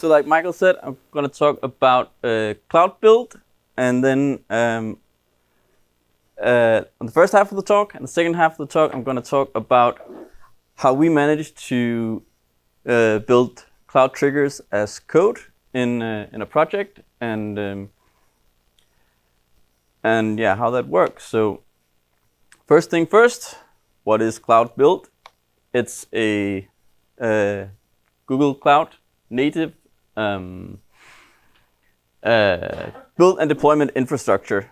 So like Michael said, I'm going to talk about cloud build, and then on the first half of the talk and the second half of the talk, I'm going to talk about how we managed to build cloud triggers as code in a project, and yeah, how that works. So first thing first, what is cloud build? It's a Google Cloud native build and deployment infrastructure.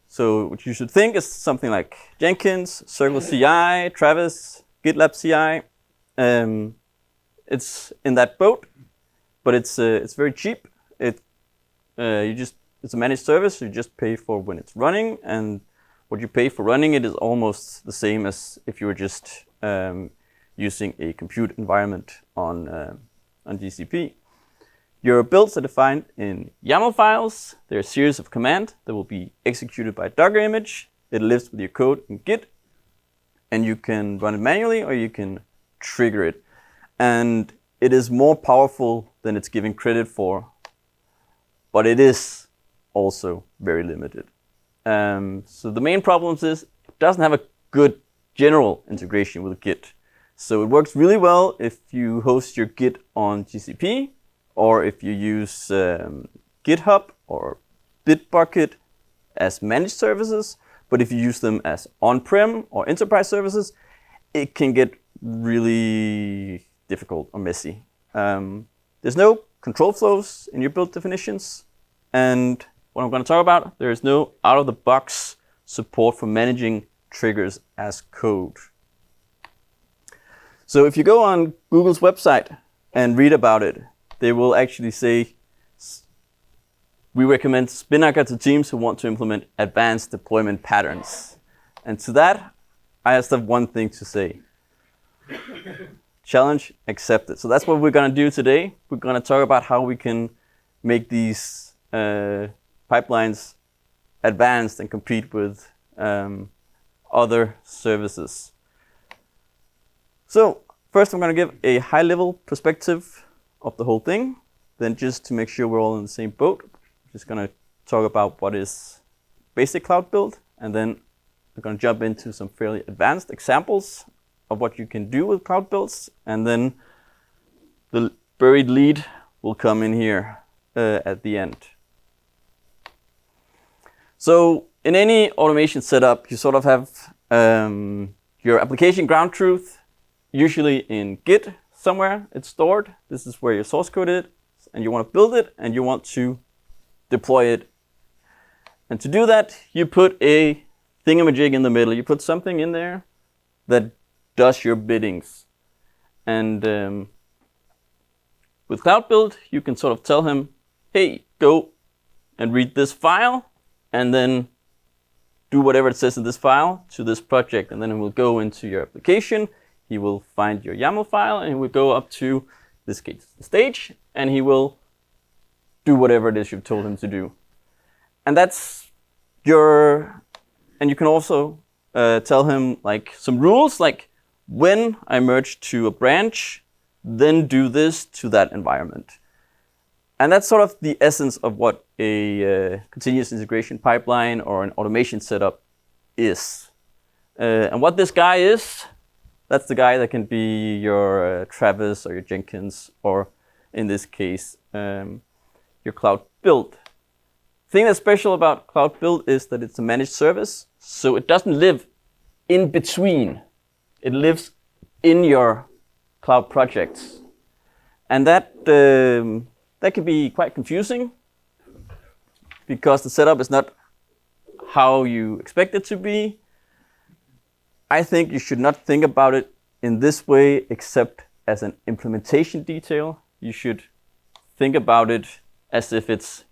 So what you should think is something like Jenkins, Circle CI, Travis, GitLab CI. It's in that boat, but it's very cheap. It's a managed service. You just pay for when it's running, and what you pay for running it is almost the same as if you were just using a compute environment on GCP. Your builds are defined in YAML files. They're a series of commands that will be executed by a Docker image. It lives with your code in Git, and you can run it manually or you can trigger it. And it is more powerful than it's given credit for, but it is also very limited. So the main problems is it doesn't have a good general integration with Git. So it works really well if you host your Git on GCP, or if you use GitHub or Bitbucket as managed services. But if you use them as on-prem or enterprise services, it can get really difficult or messy. There's no control flows in your build definitions. And what I'm going to talk about, there is no out-of-the-box support for managing triggers as code. So if you go on Google's website and read about it, they will actually say, we recommend Spinnaker to teams who want to implement advanced deployment patterns. And to that, I just have one thing to say. Challenge accepted. So that's what we're going to do today. We're going to talk about how we can make these pipelines advanced and compete with other services. So first, I'm going to give a high-level perspective of the whole thing. Then, just to make sure we're all in the same boat, I'm just going to talk about what is basic cloud build, and then we're going to jump into some fairly advanced examples of what you can do with cloud builds, and then the buried lead will come in here at the end. So in any automation setup, you sort of have your application ground truth, usually in Git somewhere. It's stored. This is where your source code is, and you want to build it, and you want to deploy it. And to do that, you put a thingamajig in the middle. You put something in there that does your biddings. And with Cloud Build, you can sort of tell him, hey, go and read this file, and then do whatever it says in this file to this project. And then it will go into your application. He will find your YAML file, and he will go up to, this case, the stage, and he will do whatever it is you've told him to do. And that's your, and you can also tell him like some rules, like when I merge to a branch, then do this to that environment. And that's sort of the essence of what a continuous integration pipeline or an automation setup is. And what this guy is, that's the guy that can be your Travis or your Jenkins, or in this case, your Cloud Build. The thing that's special about Cloud Build is that it's a managed service, so it doesn't live in between. It lives in your cloud projects. And that can be quite confusing, because the setup is not how you expect it to be. I think you should not think about it in this way except as an implementation detail. You should think about it as if it's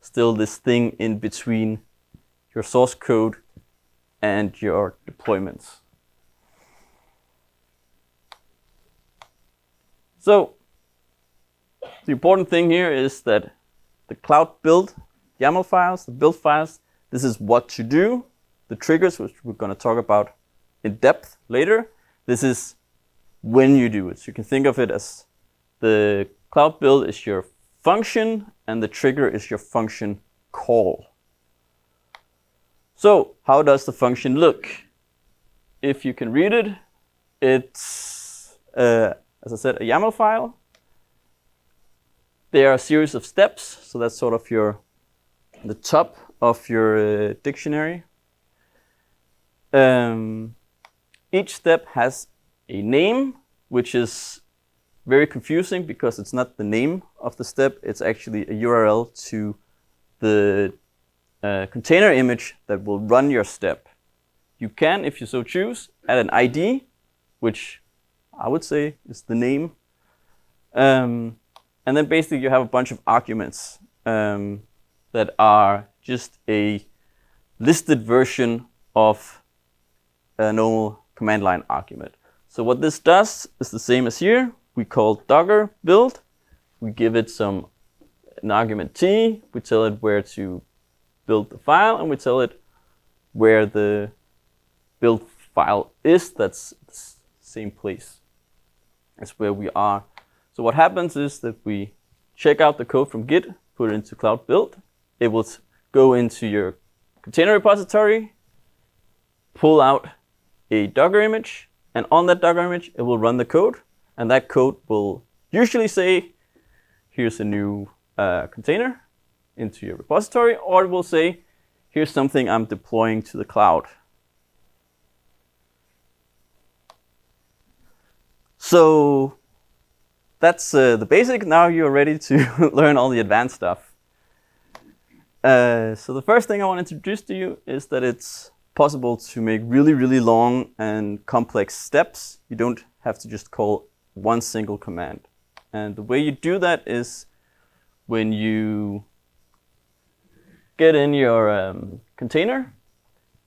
still this thing in between your source code and your deployments. So the important thing here is that the Cloud Build YAML files, the build files, this is what to do. The triggers, which we're going to talk about in depth later, this is when you do it. So you can think of it as the Cloud Build is your function, and the trigger is your function call. So how does the function look? If you can read it, it's, as I said, a YAML file. There are a series of steps, so that's sort of the top of your dictionary. Each step has a name, which is very confusing because it's not the name of the step, it's actually a URL to the container image that will run your step. You can, if you so choose, add an ID, which I would say is the name. And then basically you have a bunch of arguments that are just a listed version of a normal command line argument. So what this does is the same as here. We call Docker build. We give it an argument t. We tell it where to build the file, and we tell it where the build file is. That's the same place as where we are. So what happens is that we check out the code from Git, put it into Cloud Build. It will go into your container repository, pull out a Docker image, and on that Docker image, it will run the code. And that code will usually say, here's a new container into your repository, or it will say, here's something I'm deploying to the cloud. So that's the basic. Now you're ready to learn all the advanced stuff. So the first thing I want to introduce to you is that it's possible to make really, really long and complex steps. You don't have to just call one single command. And the way you do that is when you get in your container,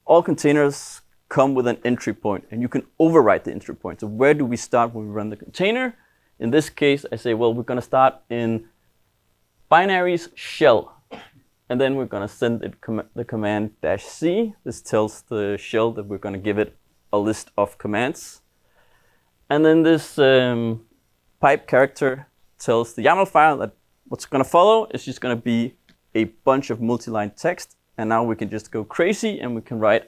all containers come with an entry point, and you can overwrite the entry point. So where do we start when we run the container? In this case, I say, well, we're going to start in binaries shell. And then we're going to send it the command -c. This tells the shell that we're going to give it a list of commands. And then this pipe character tells the YAML file that what's going to follow is just going to be a bunch of multi-line text. And now we can just go crazy and we can write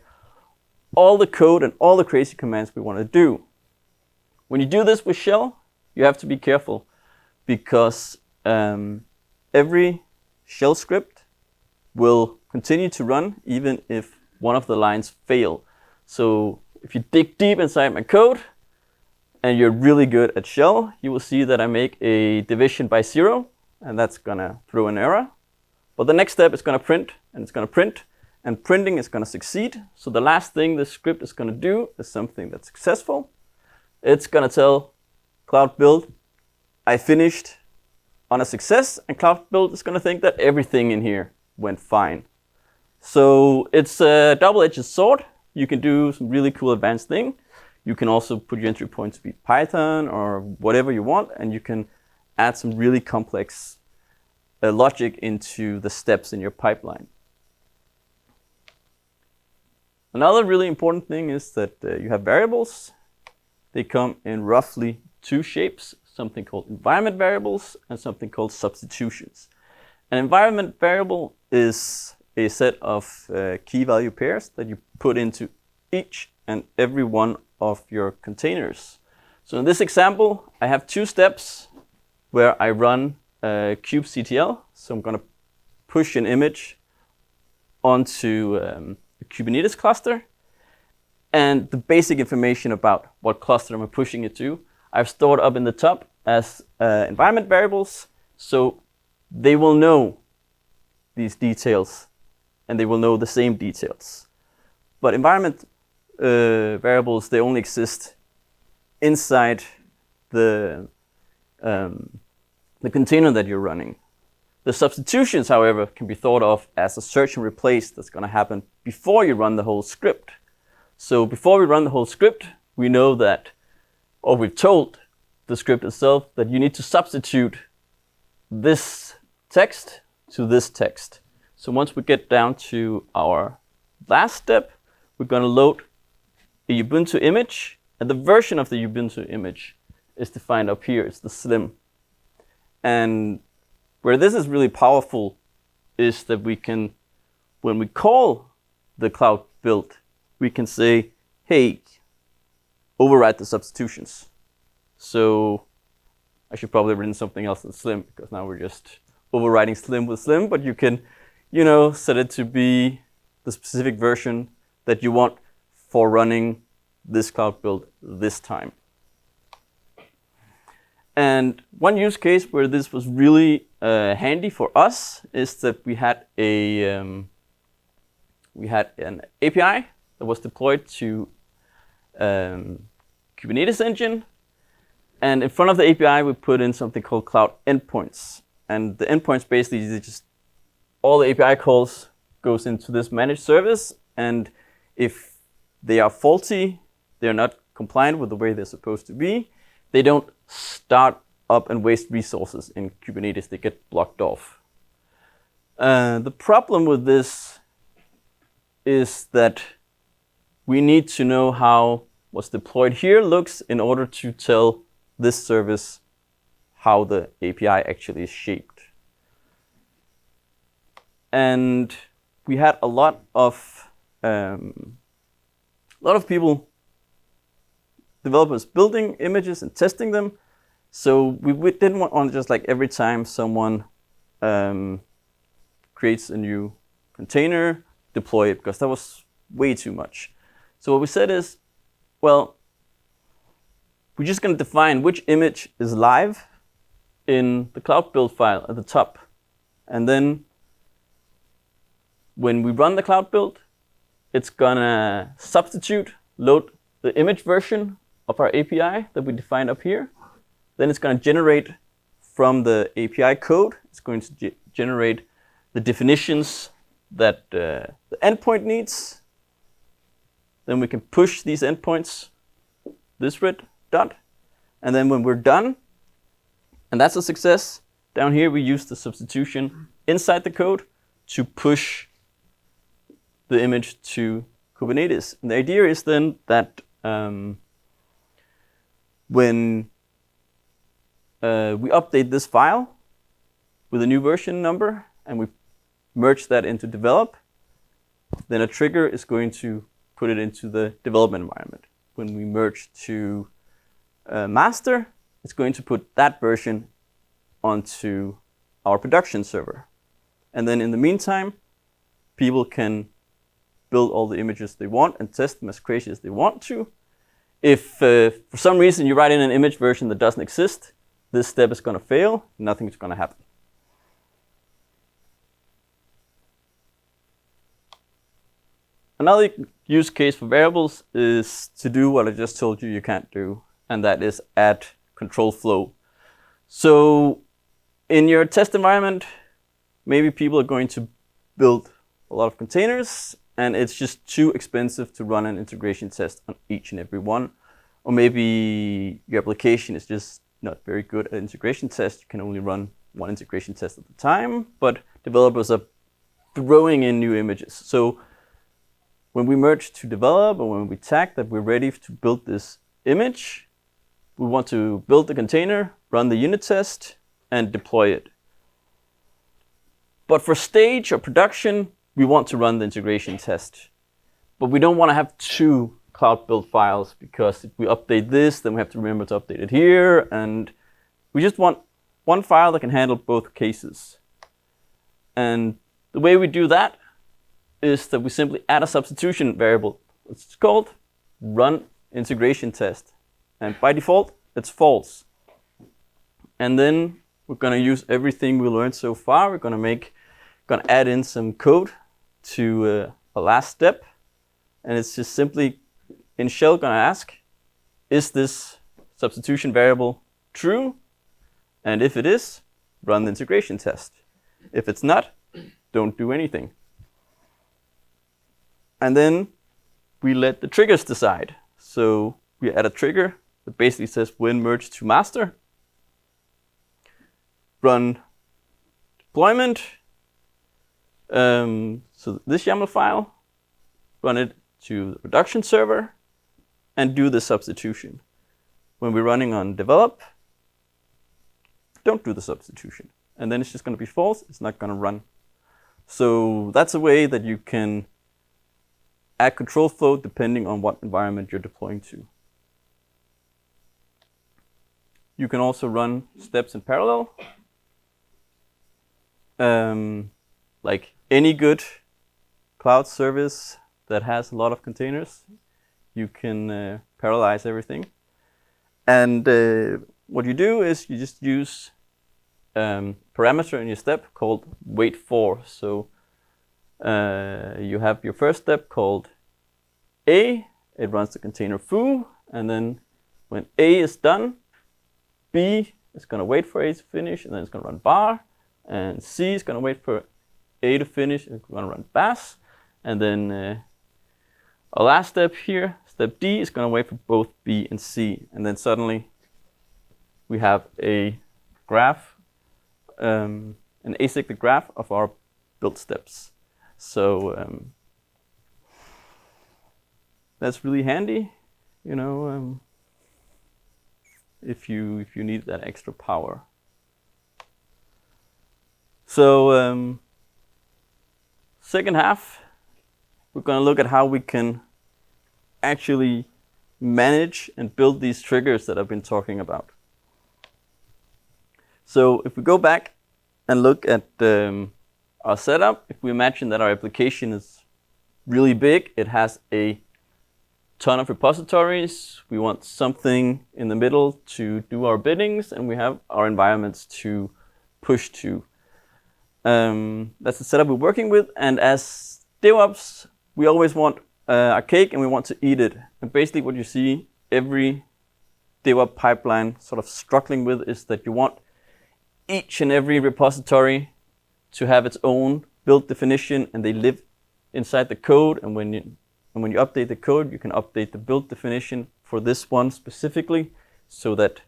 all the code and all the crazy commands we want to do. When you do this with shell, you have to be careful because every shell script will continue to run even if one of the lines fail. So if you dig deep inside my code and you're really good at shell, you will see that I make a division by 0, and that's gonna throw an error. But the next step is gonna print, and it's gonna print, and printing is gonna succeed. So the last thing this script is gonna do is something that's successful. It's gonna tell Cloud Build, I finished on a success, and Cloud Build is gonna think that everything in here went fine. So it's a double-edged sword. You can do some really cool advanced thing. You can also put your entry point to be Python or whatever you want, and you can add some really complex logic into the steps in your pipeline. Another really important thing is that you have variables. They come in roughly two shapes, something called environment variables and something called substitutions. An environment variable is a set of key value pairs that you put into each and every one of your containers. So in this example, I have two steps where I run kubectl. So I'm going to push an image onto a Kubernetes cluster. And the basic information about what cluster I'm pushing it to, I've stored up in the top as environment variables. So they will know these details, and they will know the same details. But environment variables, they only exist inside the container that you're running. The substitutions, however, can be thought of as a search and replace that's going to happen before you run the whole script. So before we run the whole script, we know that, or we've told the script itself that you need to substitute this text to this text. So once we get down to our last step, we're going to load a Ubuntu image, and the version of the Ubuntu image is defined up here. It's the slim. And Where this is really powerful is that we can, when we call the cloud build, we can say, hey, override the substitutions. So I should probably have written something else in Slim, because now we're just overriding Slim with Slim, but you can, set it to be the specific version that you want for running this cloud build this time. And one use case where this was really handy for us is that we had an API that was deployed to Kubernetes engine, and in front of the API we put in something called cloud endpoints. And the endpoints basically is just all the API calls goes into this managed service, and if they are faulty, they're not compliant with the way they're supposed to be, they don't start up and waste resources in Kubernetes, they get blocked off. The problem with this is that we need to know how what's deployed here looks in order to tell this service how the API actually is shaped. And we had a lot of people, developers, building images and testing them. So we didn't want just like every time someone creates a new container, deploy it, because that was way too much. So what we said is, well, we're just going to define which image is live in the cloud build file at the top. And then when we run the cloud build, it's going to substitute, load the image version of our API that we defined up here. Then it's going to generate from the API code, it's going to generate the definitions that the endpoint needs. Then we can push these endpoints, this red dot. And then when we're done, and that's a success, down here we use the substitution inside the code to push the image to Kubernetes. And the idea is then that when we update this file with a new version number and we merge that into develop, then a trigger is going to put it into the development environment. When we merge to master, it's going to put that version onto our production server. And then in the meantime, people can build all the images they want and test them as crazy as they want to. If for some reason you write in an image version that doesn't exist, this step is going to fail, nothing's going to happen. Another use case for variables is to do what I just told you can't do, and that is add control flow. So in your test environment, maybe people are going to build a lot of containers, and it's just too expensive to run an integration test on each and every one. Or maybe your application is just not very good at integration tests. You can only run one integration test at a time, but developers are throwing in new images. So when we merge to develop, or when we tag that we're ready to build this image, we want to build the container, run the unit test, and deploy it. But for stage or production, we want to run the integration test. But we don't want to have two cloud build files, because if we update this, then we have to remember to update it here. And we just want one file that can handle both cases. And the way we do that is that we simply add a substitution variable. It's called run integration test. And by default, it's false. And then we're going to use everything we learned so far. We're going to add in some code to a last step. And it's just simply in shell going to ask, is this substitution variable true? And if it is, run the integration test. If it's not, don't do anything. And then we let the triggers decide. So we add a trigger that basically says when merge to master, run deployment. So this YAML file, run it to the production server, and do the substitution. When we're running on develop, don't do the substitution. and then it's just going to be false. It's not going to run. So that's a way that you can add control flow depending on what environment you're deploying to. You can also run steps in parallel. Like any good cloud service that has a lot of containers, you can parallelize everything. And what you do is you just use parameter in your step called wait for. So you have your first step called A, it runs the container foo, and then when A is done, B is going to wait for A to finish, and then it's going to run bar, and C is going to wait for A to finish, and it's going to run bash, and then our last step here, step D, is going to wait for both B and C, and then suddenly we have a graph, an acyclic graph of our build steps. So that's really handy, you know, if you need that extra power. So second half, we're going to look at how we can actually manage and build these triggers that I've been talking about. So if we go back and look at our setup, if we imagine that our application is really big, it has a ton of repositories, we want something in the middle to do our biddings, and we have our environments to push to. That's the setup we're working with, and as DevOps, we always want a cake and we want to eat it. And basically what you see every DevOps pipeline sort of struggling with is that you want each and every repository to have its own build definition, and they live inside the code, and when you update the code, you can update the build definition for this one specifically so that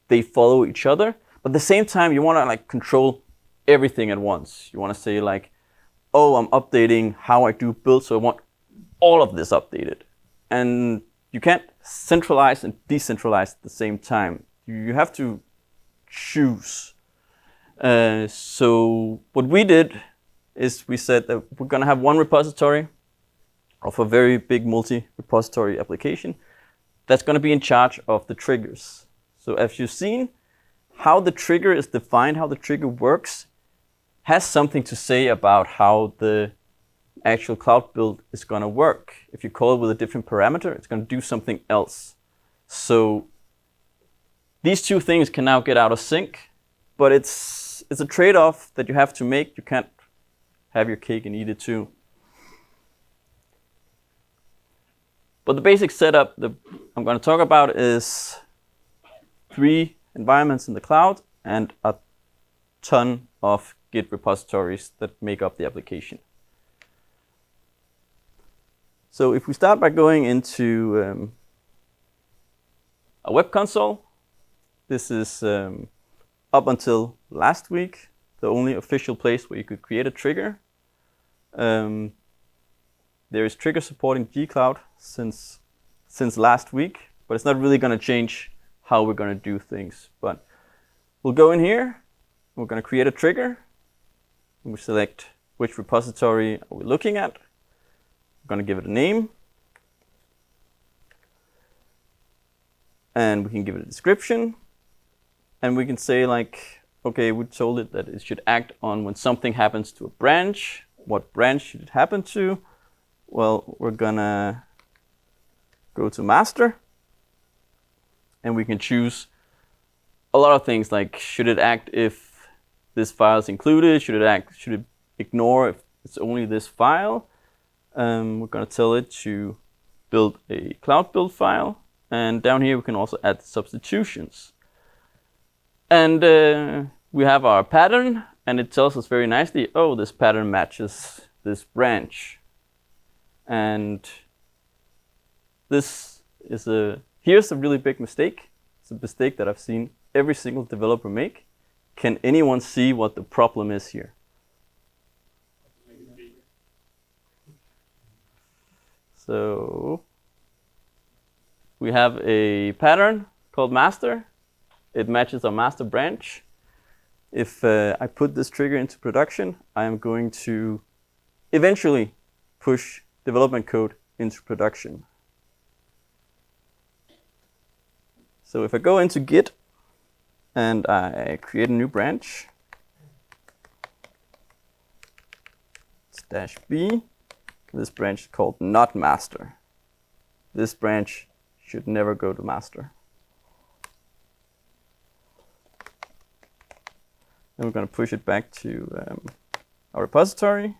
they follow each other. But at the same time, you want to like control everything at once. You want to say like, oh, I'm updating how I do build, so I want all of this updated. And you can't centralize and decentralize at the same time. You have to choose. So what we did is we said that we're going to have one repository of a very big multi-repository application that's going to be in charge of the triggers. So as you've seen, how the trigger is defined, how the trigger works, has something to say about how the actual cloud build is going to work. If you call it with a different parameter, it's going to do something else. So these two things can now get out of sync, but it's a trade-off that you have to make. You can't have your cake and eat it too. But the basic setup that I'm going to talk about is 3 environments in the cloud and a ton of Git repositories that make up the application. So if we start by going into a web console, this is up until last week the only official place where you could create a trigger. There is trigger support in G-Cloud since last week, but it's not really going to change how we're going to do things. But we'll go in here, we're going to create a trigger, and we select which repository are we looking at. We're going to give it a name, and we can give it a description, and we can say like, okay, we told it that it should act on when something happens to a branch. What branch should it happen to? Well, we're gonna go to master, and we can choose a lot of things like, should it act if this file is included? Should it ignore if it's only this file? We're gonna tell it to build a cloud build file, and down here we can also add substitutions. And we have our pattern, and it tells us very nicely, oh, this pattern matches this branch. And this is here's a really big mistake. It's a mistake that I've seen every single developer make. Can anyone see what the problem is here? So we have a pattern called master. It matches our master branch. if I put this trigger into production, I am going to eventually push development code into production. So if I go into Git and I create a new branch, -b, this branch is called not master. This branch should never go to master. Then we're going to push it back to our repository.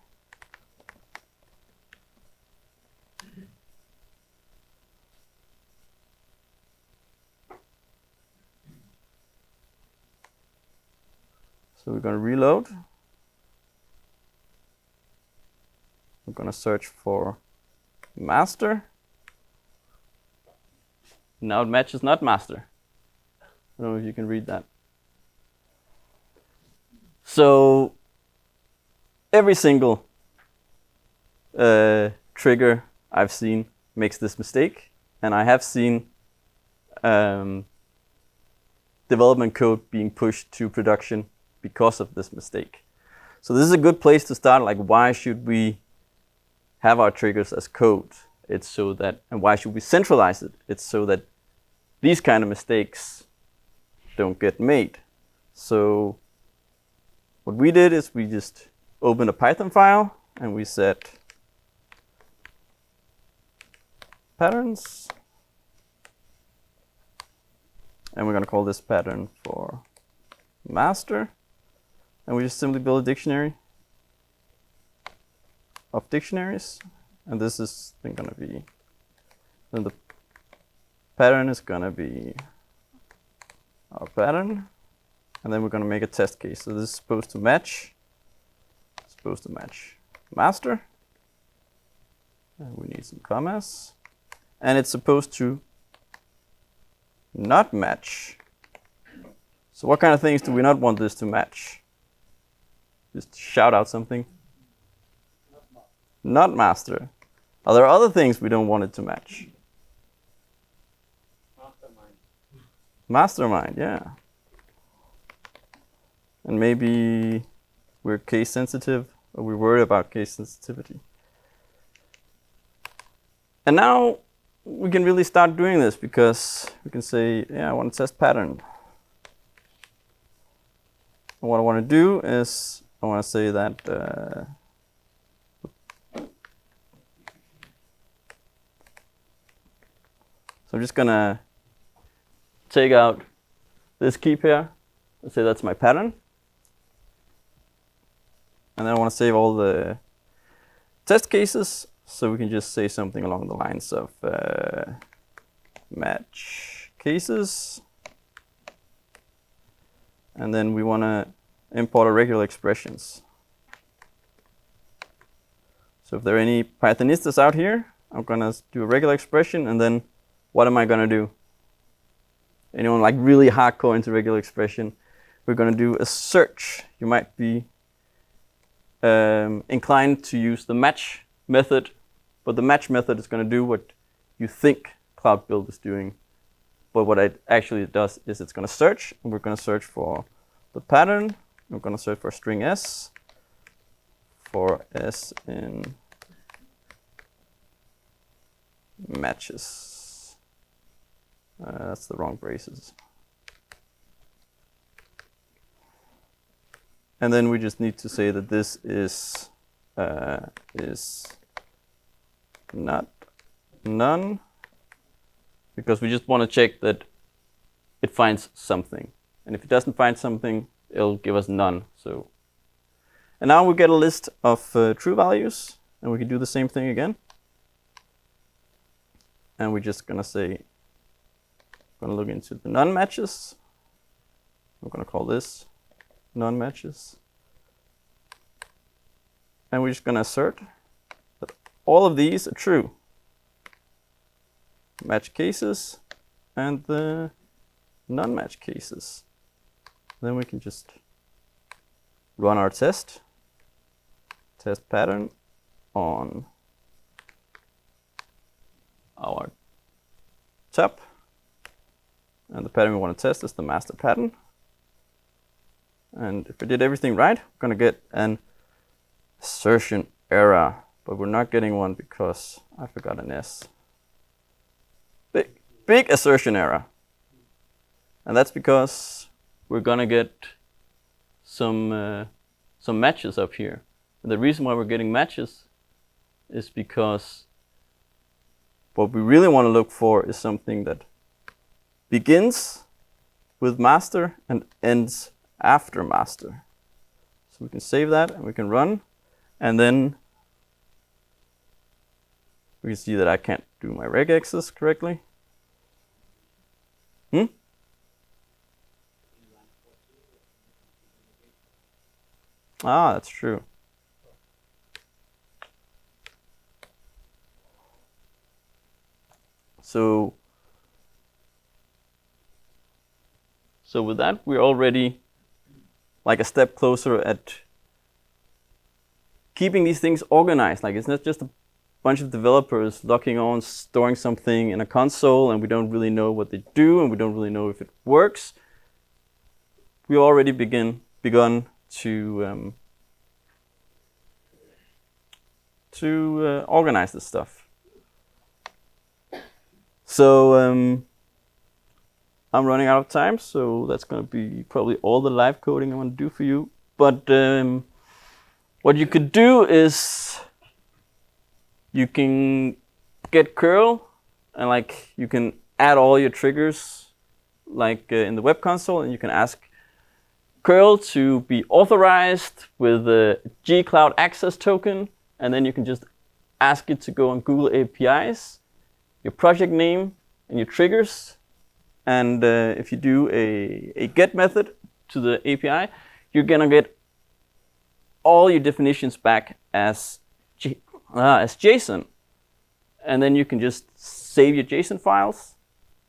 So we're going to reload. We're going to search for master. Now it matches not master. I don't know if you can read that. So every single trigger I've seen makes this mistake, and I have seen development code being pushed to production because of this mistake. So this is a good place to start. Like, why should we have our triggers as code? It's so that, and why should we centralize it? It's so that these kind of mistakes don't get made. So what we did is we just opened a Python file and we set patterns. And we're going to call this pattern for master. And we just simply build a dictionary of dictionaries. And this is then going to be, then the pattern is going to be our pattern. And then we're going to make a test case. So this is supposed to match master. And we need some commas. And it's supposed to not match. So what kind of things do we not want this to match? Just shout out something. Not master. Are there other things we don't want it to match? Mastermind, yeah. And maybe we're case sensitive, or we're worried about case sensitivity. And now we can really start doing this, because we can say, yeah, I want to test pattern. And what I want to do is I want to say that so I'm just going to take out this key pair and say that's my pattern. And then I want to save all the test cases, so we can just say something along the lines of match cases. And then we want to import our regular expressions. So if there are any Pythonistas out here, I'm going to do a regular expression, and then what am I going to do? Anyone like really hardcore into regular expression? We're going to do a search. You might be inclined to use the match method, but the match method is going to do what you think Cloud Build is doing. But what it actually does is it's going to search, and we're going to search for the pattern. We're going to search for string s, for s in matches. That's the wrong braces. And then we just need to say that this is not none, because we just want to check that it finds something. And if it doesn't find something, it'll give us none. So, and now we get a list of true values, and we can do the same thing again. And we're just going to say, going to look into the non-matches. We're going to call this non-matches. And we're just going to assert that all of these are true. Match cases and the non-match cases. Then we can just run our test pattern on our tab. And the pattern we want to test is the master pattern. And if I did everything right, I'm going to get an assertion error. But we're not getting one because I forgot an S. Big assertion error. And that's because we're going to get some matches up here. And the reason why we're getting matches is because what we really want to look for is something that begins with master and ends after master. So we can save that and we can run, and then we can see that I can't do my regexes correctly. Ah, that's true. So with that, we're already like a step closer at keeping these things organized. Like, it's not just a bunch of developers locking on, storing something in a console, and we don't really know what they do, and we don't really know if it works. We already begun to organize this stuff. So I'm running out of time, so that's going to be probably all the live coding I want to do for you. But what you could do is you can get curl, and like you can add all your triggers like in the web console, and you can ask curl to be authorized with a G-Cloud access token, and then you can just ask it to go on Google APIs, your project name, and your triggers. And if you do a get method to the API, you're gonna get all your definitions back as JSON. And then you can just save your JSON files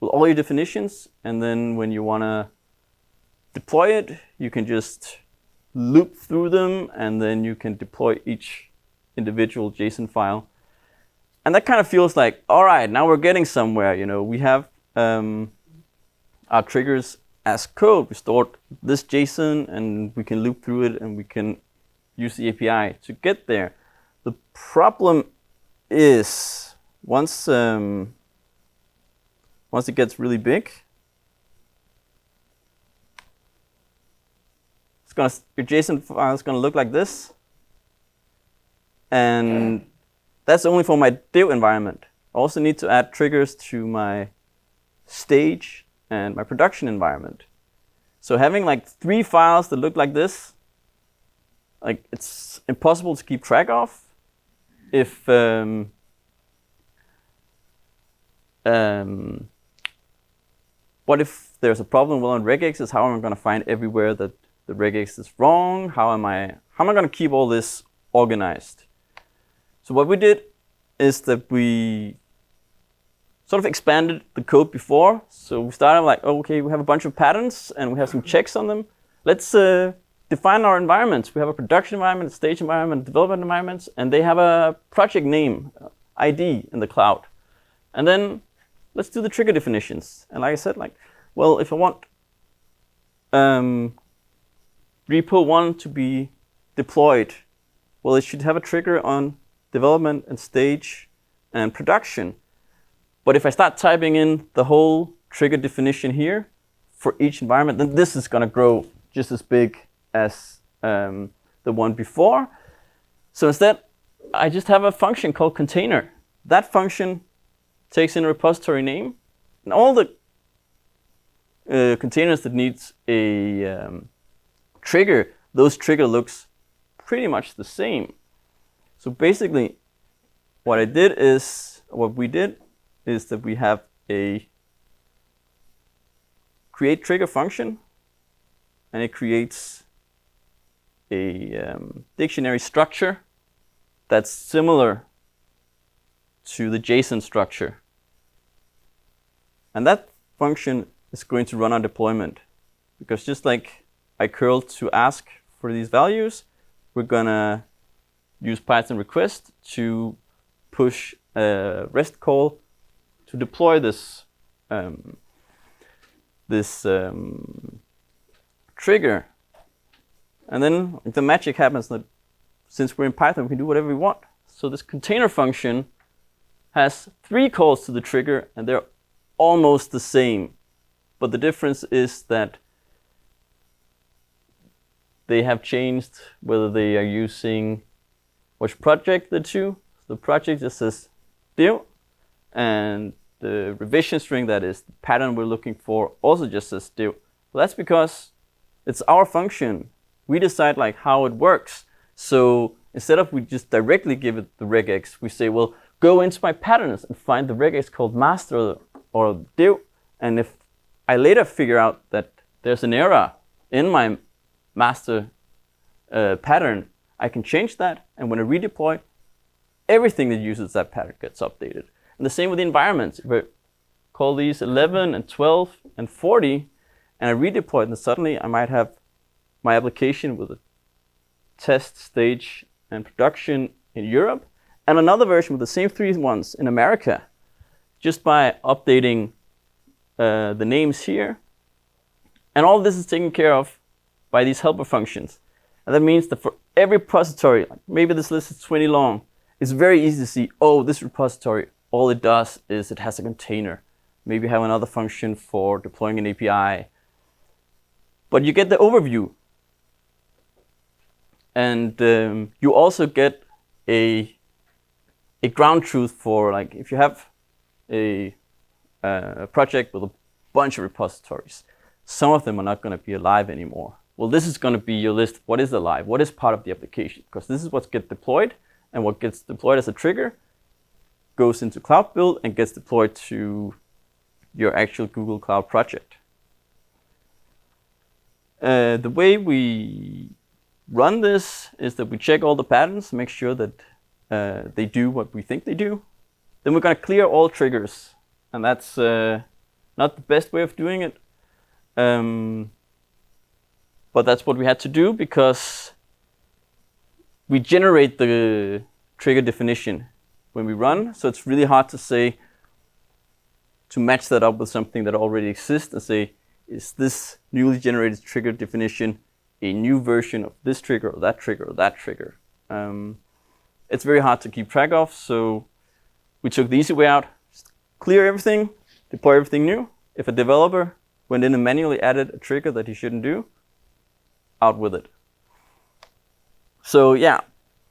with all your definitions. And then when you wanna deploy it, you can just loop through them, and then you can deploy each individual JSON file. And that kind of feels like, all right, now we're getting somewhere. You know, we have our triggers as code. We stored this JSON, and we can loop through it, and we can use the API to get there. The problem is once it gets really big, your JSON file is going to look like this, and that's only for my div environment. I also need to add triggers to my stage and my production environment. So having like 3 files that look like this, like it's impossible to keep track of. If what if there's a problem? Well, on regexes, how am I going to find everywhere that the regex is wrong? How am I going to keep all this organized? So what we did is that we sort of expanded the code before. So we started like, oh, okay, we have a bunch of patterns and we have some checks on them. Let's define our environments. We have a production environment, a stage environment, development environments, and they have a project name, ID in the cloud. And then let's do the trigger definitions. And like I said, like, well, if I want repo 1 to be deployed, well, it should have a trigger on development and stage and production. But if I start typing in the whole trigger definition here for each environment, then this is going to grow just as big as the one before. So instead, I just have a function called container. That function takes in a repository name, and all the containers that needs a trigger, those trigger looks pretty much the same. So basically, what we did is that we have a create trigger function, and it creates a dictionary structure that's similar to the JSON structure. And that function is going to run on deployment, because just like I curl to ask for these values, we're gonna use Python request to push a REST call to deploy this trigger. And then the magic happens that since we're in Python, we can do whatever we want. So this container function has 3 calls to the trigger, and they're almost the same. But the difference is that they have changed whether they are using which project they're to. The project just says div, and the revision string, that is the pattern we're looking for, also just says div. Well, that's because it's our function. We decide like how it works. So instead of we just directly give it the regex, we say, well, go into my patterns and find the regex called master or div. And if I later figure out that there's an error in my master pattern, I can change that. And when I redeploy, everything that uses that pattern gets updated. And the same with the environments. If I call these 11 and 12 and 40, and I redeploy it, then suddenly I might have my application with a test stage and production in Europe, and another version with the same 3 ones in America, just by updating the names here. And all of this is taken care of by these helper functions. And that means that for every repository, like maybe this list is 20 long, it's very easy to see, oh, this repository, all it does is it has a container. Maybe have another function for deploying an API. But you get the overview. And you also get a ground truth for, like, if you have a project with a bunch of repositories, some of them are not going to be alive anymore. Well, this is going to be your list. What is alive? What is part of the application? Because this is what gets deployed, and what gets deployed as a trigger goes into Cloud Build and gets deployed to your actual Google Cloud project. The way we run this is that we check all the patterns, make sure that they do what we think they do. Then we're going to clear all triggers, and that's not the best way of doing it. But that's what we had to do because we generate the trigger definition when we run. So it's really hard to say, to match that up with something that already exists and say, is this newly generated trigger definition a new version of this trigger or that trigger or that trigger? It's very hard to keep track of. So we took the easy way out, just clear everything, deploy everything new. If a developer went in and manually added a trigger that he shouldn't do, out with it. So yeah,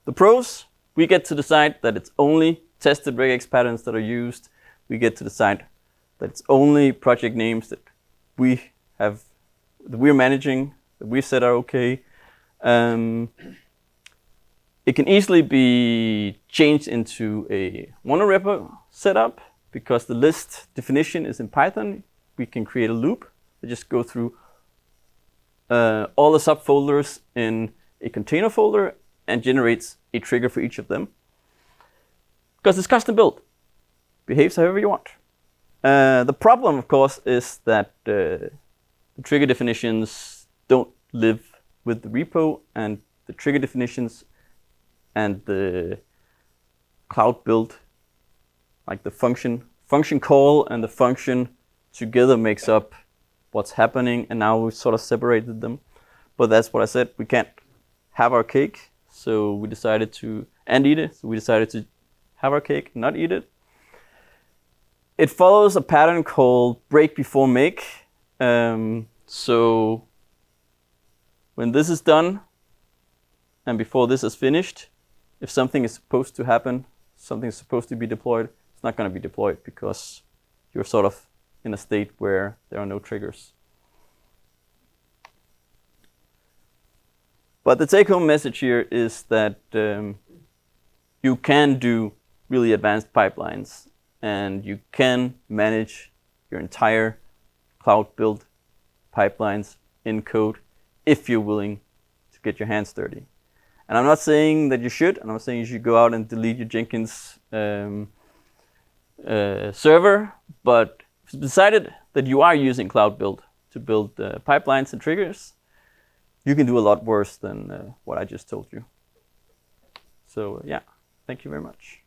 the pros, we get to decide that it's only tested regex patterns that are used. We get to decide that it's only project names that we're managing, that we said are okay. It can easily be changed into a monorepo setup because the list definition is in Python. We can create a loop that just go through all the subfolders in a container folder and generates a trigger for each of them. Because it's custom built. Behaves however you want. The problem, of course, is that the trigger definitions don't live with the repo, and the trigger definitions and the cloud build, like the function call and the function together makes up what's happening, and now we've sort of separated them. But that's what I said, we can't have our cake, so we decided to, and eat it, so we decided to have our cake, not eat it. It follows a pattern called break before make. So when this is done, and before this is finished, if something is supposed to happen, something is supposed to be deployed, it's not going to be deployed because you're sort of in a state where there are no triggers. But the take-home message here is that you can do really advanced pipelines, and you can manage your entire cloud build pipelines in code if you're willing to get your hands dirty. And I'm not saying that you should. I'm not saying you should go out and delete your Jenkins server, but if you've decided that you are using Cloud Build to build pipelines and triggers, you can do a lot worse than what I just told you. So yeah, thank you very much.